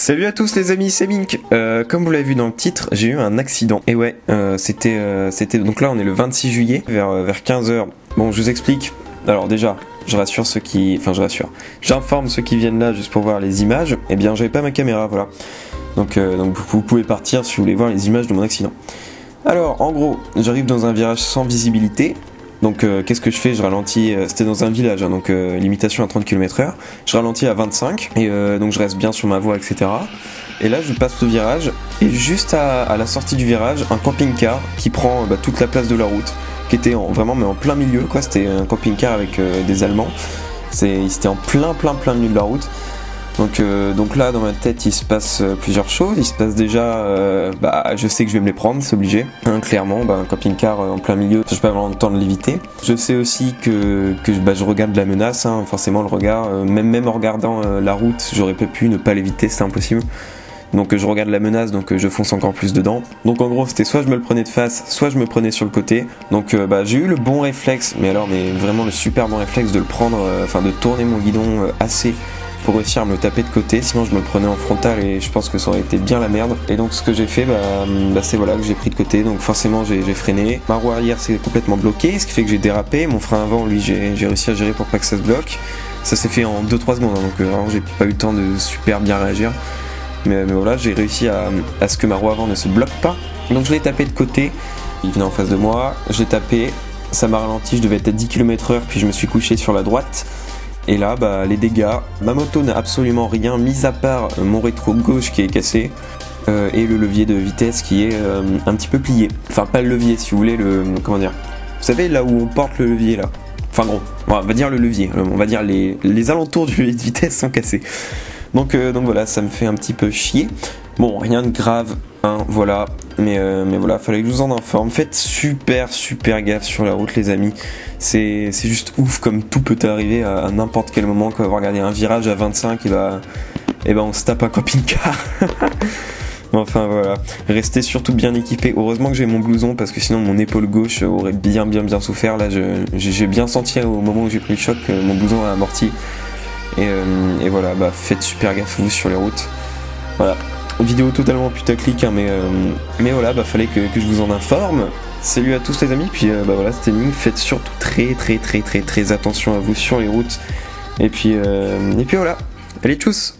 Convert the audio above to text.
Salut à tous les amis, c'est Mink. Comme vous l'avez vu dans le titre, j'ai eu un accident. Et ouais, c'était donc là on est le 26 juillet vers 15h. Bon, je vous explique. Alors déjà, j'informe ceux qui viennent là juste pour voir les images. Eh bien, j'avais pas ma caméra, voilà. Donc vous pouvez partir si vous voulez voir les images de mon accident. Alors, en gros, j'arrive dans un virage sans visibilité. Donc qu'est-ce que je fais? Je ralentis, c'était dans un village, hein, donc limitation à 30 km/h. Je ralentis à 25 et donc je reste bien sur ma voie, etc. Et là je passe le virage et juste à la sortie du virage, un camping-car qui prend toute la place de la route, qui était vraiment mais en plein milieu, quoi. C'était un camping-car avec des Allemands. C'était en plein milieu de la route. Donc là dans ma tête il se passe plusieurs choses. Il se passe déjà je sais que je vais me les prendre, c'est obligé, hein, clairement, un camping-car en plein milieu, je vais pas avoir le temps de l'éviter. Je sais aussi que je regarde la menace, hein, forcément le regard, même en regardant la route j'aurais pas pu ne pas l'éviter, c'est impossible. Donc je regarde la menace, donc je fonce encore plus dedans. Donc en gros c'était soit je me le prenais de face, soit je me prenais sur le côté. Donc j'ai eu le bon réflexe, mais vraiment le super bon réflexe de le prendre, de tourner mon guidon assez pour réussir à me le taper de côté, sinon je me le prenais en frontal et je pense que ça aurait été bien la merde. Et donc ce que j'ai fait, c'est que j'ai pris de côté, donc forcément j'ai freiné. Ma roue arrière s'est complètement bloquée, ce qui fait que j'ai dérapé. Mon frein avant, lui, j'ai réussi à gérer pour pas que ça se bloque. Ça s'est fait en 2-3 secondes, hein, donc vraiment j'ai pas eu le temps de super bien réagir. Mais voilà, j'ai réussi à ce que ma roue avant ne se bloque pas. Donc je l'ai tapé de côté, il venait en face de moi, j'ai tapé, ça m'a ralenti, je devais être à 10 km/h, puis je me suis couché sur la droite. Et là, les dégâts, ma moto n'a absolument rien, mis à part mon rétro gauche qui est cassé et le levier de vitesse qui est un petit peu plié. Enfin, pas le levier, si vous voulez, comment dire. Vous savez, là où on porte le levier, là. Enfin, gros, on va dire le levier. On va dire les alentours du levier de vitesse sont cassés. Donc voilà, ça me fait un petit peu chier. Bon, rien de grave, hein, voilà. Mais voilà, fallait que je vous en informe. Faites super gaffe sur la route, les amis. C'est juste ouf comme tout peut arriver à n'importe quel moment. Quand on va regarder un virage à 25, et on se tape un camping-car. Enfin voilà, restez surtout bien équipés. Heureusement que j'ai mon blouson parce que sinon mon épaule gauche aurait bien souffert. Là, j'ai bien senti au moment où j'ai pris le choc que mon blouson a amorti. Et voilà, faites super gaffe vous sur les routes. Voilà. Vidéo totalement putaclic, hein, mais voilà, fallait que je vous en informe. Salut à tous les amis, puis voilà, c'était Mink. Faites surtout très attention à vous sur les routes. Et puis voilà, allez tchuss.